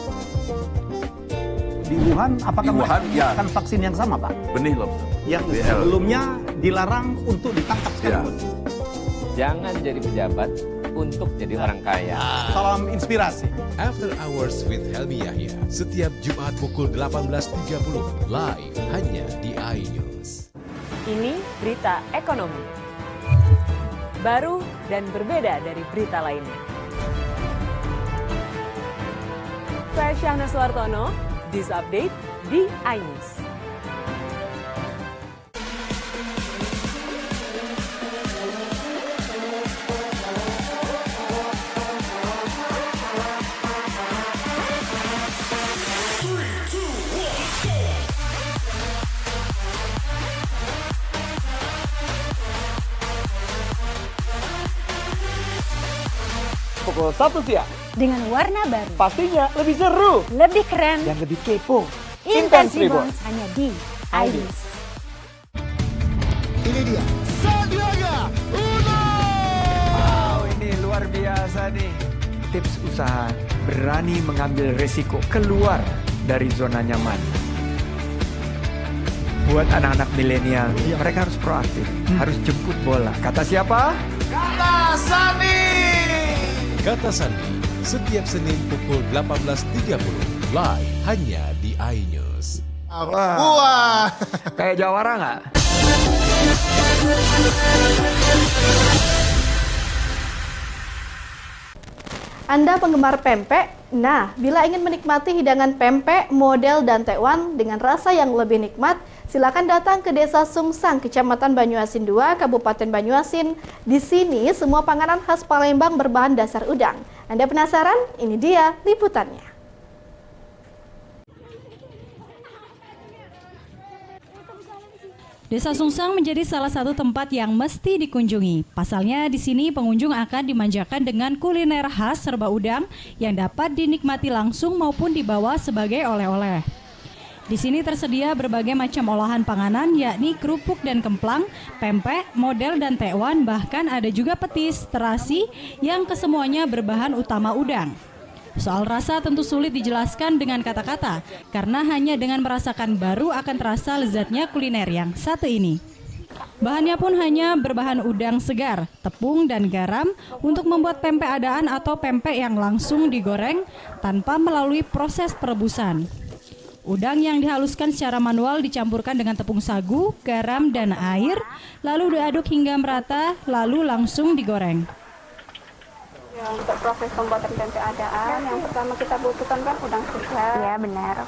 Di Wuhan, apakah mereka menggunakan vaksin yang sama, Pak? Benih lobster. Yang sebelumnya dilarang untuk ditangkap sekalipun. Jangan jadi pejabat untuk jadi orang kaya. Salam inspirasi. After Hours with Helmi Yahya setiap Jumat pukul 18.30 live hanya di iNews. Ini berita ekonomi. Baru dan berbeda dari berita lainnya. Saya Syahna Suartono, This Update di iNews. Pukul 1 siang. Dengan warna baru. Pastinya lebih seru. Lebih keren. Dan lebih kepo. Intense Rebound hanya di iNews. Ini dia Sandiaga Uno. Wow, ini luar biasa nih. Tips usaha, berani mengambil resiko, keluar dari zona nyaman. Buat anak-anak milenial, mereka harus proaktif, harus jemput bola. Kata siapa? Kata Sandi. Kata Sandi, setiap Senin pukul 18.30, live hanya di iNews. Wah. Kayak jawara nggak? Anda penggemar pempek? Nah, bila ingin menikmati hidangan pempek, model, dan tekwan dengan rasa yang lebih nikmat, silakan datang ke Desa Sungsang, Kecamatan Banyuasin 2, Kabupaten Banyuasin. Di sini, semua panganan khas Palembang berbahan dasar udang. Anda penasaran? Ini dia liputannya. Desa Sungsang menjadi salah satu tempat yang mesti dikunjungi. Pasalnya di sini pengunjung akan dimanjakan dengan kuliner khas serba udang yang dapat dinikmati langsung maupun dibawa sebagai oleh-oleh. Di sini tersedia berbagai macam olahan panganan yakni kerupuk dan kemplang, pempek, model dan tekwan, bahkan ada juga petis, terasi yang kesemuanya berbahan utama udang. Soal rasa tentu sulit dijelaskan dengan kata-kata, karena hanya dengan merasakan baru akan terasa lezatnya kuliner yang satu ini. Bahannya pun hanya berbahan udang segar, tepung, dan garam untuk membuat pempek adaan atau pempek yang langsung digoreng tanpa melalui proses perebusan. Udang yang dihaluskan secara manual dicampurkan dengan tepung sagu, garam, dan air, lalu diaduk hingga merata, lalu langsung digoreng. Untuk proses pembuatan pempek adaan, yang pertama kita butuhkan kan udang segar. Ya, benar.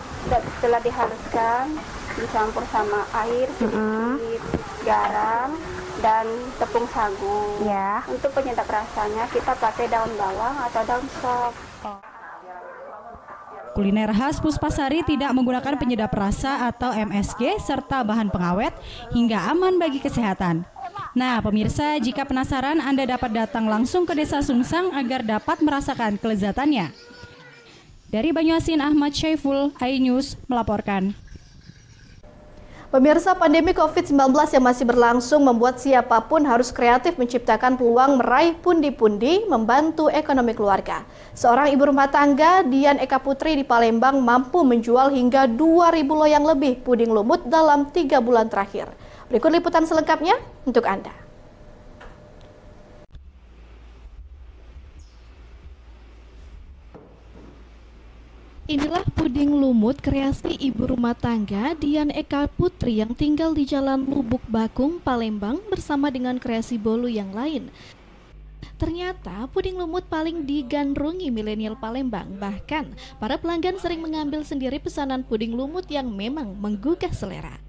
Setelah dihaluskan, dicampur sama air sedikit, garam, dan tepung sagu. Ya. Untuk penyedap rasanya kita pakai daun bawang atau daun sop. Kuliner khas Puspasari tidak menggunakan penyedap rasa atau MSG serta bahan pengawet hingga aman bagi kesehatan. Nah, pemirsa, jika penasaran Anda dapat datang langsung ke Desa Sungsang agar dapat merasakan kelezatannya. Dari Banyuasin, Ahmad Syaiful, iNews melaporkan. Pemirsa, pandemi COVID-19 yang masih berlangsung membuat siapapun harus kreatif menciptakan peluang meraih pundi-pundi membantu ekonomi keluarga. Seorang ibu rumah tangga, Dian Eka Putri di Palembang, mampu menjual hingga 2.000 loyang lebih puding lumut dalam 3 bulan terakhir. Berikut liputan selengkapnya untuk Anda. Inilah puding lumut kreasi ibu rumah tangga Dian Eka Putri yang tinggal di Jalan Lubuk Bakung, Palembang bersama dengan kreasi bolu yang lain. Ternyata puding lumut paling digandrungi milenial Palembang. Bahkan para pelanggan sering mengambil sendiri pesanan puding lumut yang memang menggugah selera.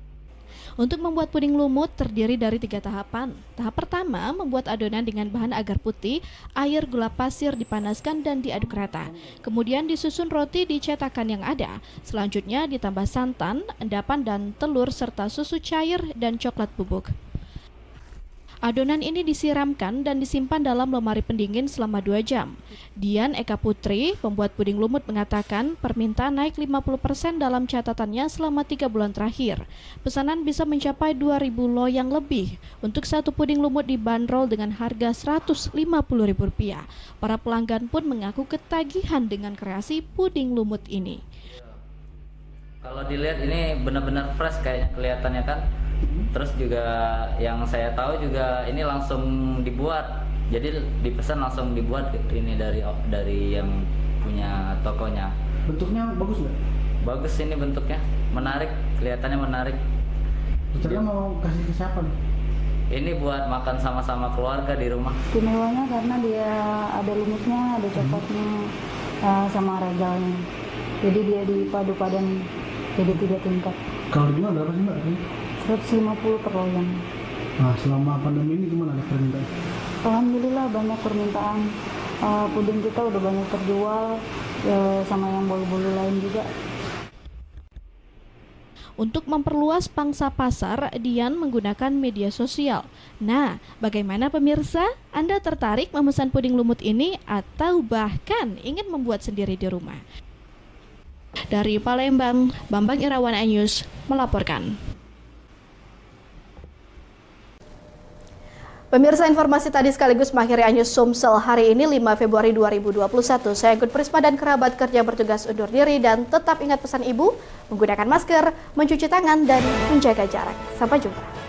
Untuk membuat puding lumut terdiri dari 3 tahapan. Tahap pertama, membuat adonan dengan bahan agar putih, air, gula pasir dipanaskan dan diaduk rata. Kemudian disusun roti di cetakan yang ada. Selanjutnya ditambah santan, endapan dan telur serta susu cair dan coklat bubuk. Adonan ini disiramkan dan disimpan dalam lemari pendingin selama 2 jam. Dian Eka Putri, pembuat puding lumut, mengatakan permintaan naik 50% dalam catatannya selama 3 bulan terakhir. Pesanan bisa mencapai 2.000 loyang lebih. Untuk satu puding lumut dibanderol dengan harga Rp150.000. Para pelanggan pun mengaku ketagihan dengan kreasi puding lumut ini. Kalau dilihat ini benar-benar fresh kayak kelihatannya kan. Terus juga yang saya tahu juga ini langsung dibuat, jadi dipesan langsung dibuat ini dari yang punya tokonya. Bentuknya bagus nggak? Bagus ini bentuknya, menarik, kelihatannya menarik. Rencana mau kasih ke siapa nih? Ini buat makan sama-sama keluarga di rumah. Istimewanya karena dia ada lumutnya, ada coklatnya, sama regalnya. Jadi dia dipadu padan jadi 3 tingkat. Kalau dijual berapa sih Mbak? 150 per loyang. Nah, selama pandemi ini gimana ada permintaan? Alhamdulillah banyak permintaan. Puding kita udah banyak terjual, sama yang bolu-bolu lain juga. Untuk memperluas pangsa pasar, Dian menggunakan media sosial. Nah, bagaimana pemirsa? Anda tertarik memesan puding lumut ini atau bahkan ingin membuat sendiri di rumah? Dari Palembang, Bambang Irawan, iNews melaporkan. Pemirsa, informasi tadi sekaligus mengakhiri iNews Sumsel hari ini 5 Februari 2021. Saya Good Prisma dan kerabat kerja bertugas undur diri dan tetap ingat pesan ibu, menggunakan masker, mencuci tangan, dan menjaga jarak. Sampai jumpa.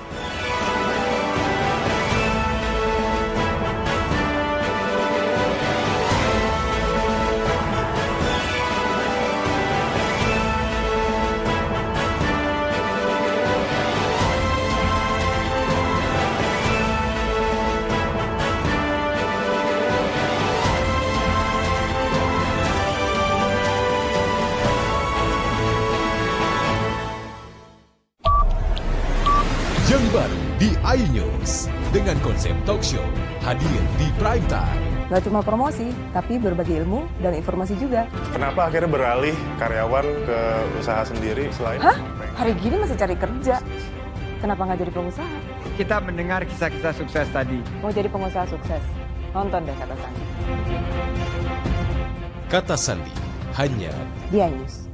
Yang baru di iNews dengan konsep talk show hadir di prime time. Gak cuma promosi, tapi berbagi ilmu dan informasi juga. Kenapa akhirnya beralih karyawan ke usaha sendiri selain? Hah? Hari gini masih cari kerja. Kenapa nggak jadi pengusaha? Kita mendengar kisah-kisah sukses tadi. Mau jadi pengusaha sukses? Nonton deh Kata Sandi. Kata Sandi hanya di iNews.